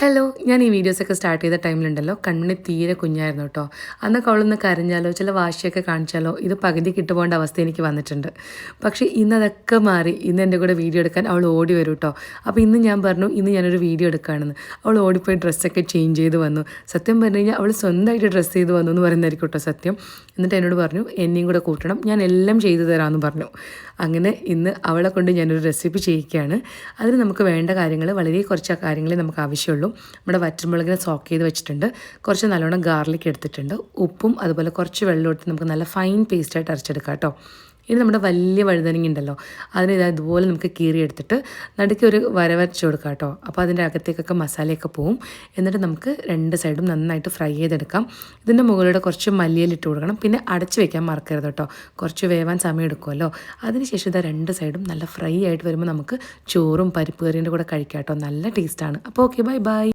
Hello ഞാൻ ഈ വീഡിയോസൊക്കെ സ്റ്റാർട്ട് ചെയ്ത ടൈമിലുണ്ടല്ലോ കണ്ണിന് തീരെ കുഞ്ഞായിരുന്നു കേട്ടോ. അന്നൊക്കെ അവളൊന്ന് കരഞ്ഞാലോ ചില വാശിയൊക്കെ കാണിച്ചാലോ ഇത് പകുതി കിട്ടുപോകേണ്ട അവസ്ഥ എനിക്ക് വന്നിട്ടുണ്ട്. പക്ഷേ ഇന്നതൊക്കെ മാറി. ഇന്ന് എൻ്റെ കൂടെ വീഡിയോ എടുക്കാൻ അവൾ ഓടി വരും കേട്ടോ. അപ്പോൾ ഇന്ന് ഞാൻ പറഞ്ഞു ഇന്ന് ഞാനൊരു വീഡിയോ എടുക്കുകയാണെന്ന്. അവൾ ഓടിപ്പോയി ഡ്രസ്സൊക്കെ ചേഞ്ച് ചെയ്ത് വന്നു. സത്യം പറഞ്ഞു കഴിഞ്ഞാൽ അവൾ സ്വന്തമായിട്ട് ഡ്രസ്സ് ചെയ്ത് വന്നു എന്ന് പറയുന്നതായിരിക്കും കേട്ടോ സത്യം. എന്നിട്ട് എന്നോട് പറഞ്ഞു എന്നെയും കൂടെ കൂട്ടണം, ഞാൻ എല്ലാം ചെയ്തു തരാമെന്ന് പറഞ്ഞു. അങ്ങനെ ഇന്ന് അവളെ കൊണ്ട് ഞാനൊരു റെസിപ്പി ചെയ്യിക്കുകയാണ്. അതിന് നമുക്ക് വേണ്ട കാര്യങ്ങൾ വളരെ കുറച്ച് കാര്യങ്ങളെ നമുക്ക് ആവശ്യമുള്ളൂ. നമ്മുടെ വറ്റൽമുളകിനെ സോക്ക് ചെയ്ത് വെച്ചിട്ടുണ്ട്, കുറച്ച് നല്ലോണം ഗാർലിക് എടുത്തിട്ടുണ്ട്, ഉപ്പും അതുപോലെ കുറച്ച് വെള്ളം എടുത്ത് നമുക്ക് നല്ല ഫൈൻ പേസ്റ്റായിട്ട് അരച്ചെടുക്കാം കേട്ടോ. ഇനി നമ്മുടെ വലിയ വഴുതനങ്ങ ഉണ്ടല്ലോ, അതിന് ഇതുപോലെ നമുക്ക് കീറിയെടുത്തിട്ട് നടുക്ക് ഒരു വരച്ച് കൊടുക്കാം കേട്ടോ. അപ്പോൾ അതിൻ്റെ അകത്തേക്കൊക്കെ മസാലയൊക്കെ പോവും. എന്നിട്ട് നമുക്ക് രണ്ട് സൈഡും നന്നായിട്ട് ഫ്രൈ ചെയ്തെടുക്കാം. ഇതിൻ്റെ മുകളിലൂടെ കുറച്ച് മല്ലിയിലിട്ട് കൊടുക്കണം. പിന്നെ അടച്ച് വെക്കാൻ മറക്കരുത് കേട്ടോ, കുറച്ച് വേവാൻ സമയം എടുക്കുമല്ലോ. അതിനുശേഷം ഇതാ രണ്ട് സൈഡും നല്ല ഫ്രൈ ആയിട്ട് വരുമ്പോൾ നമുക്ക് ചോറും പരിപ്പ് കറിൻ്റെ കൂടെ കഴിക്കാം കേട്ടോ. നല്ല ടേസ്റ്റാണ്. അപ്പോൾ ഓക്കെ, ബൈ ബൈ.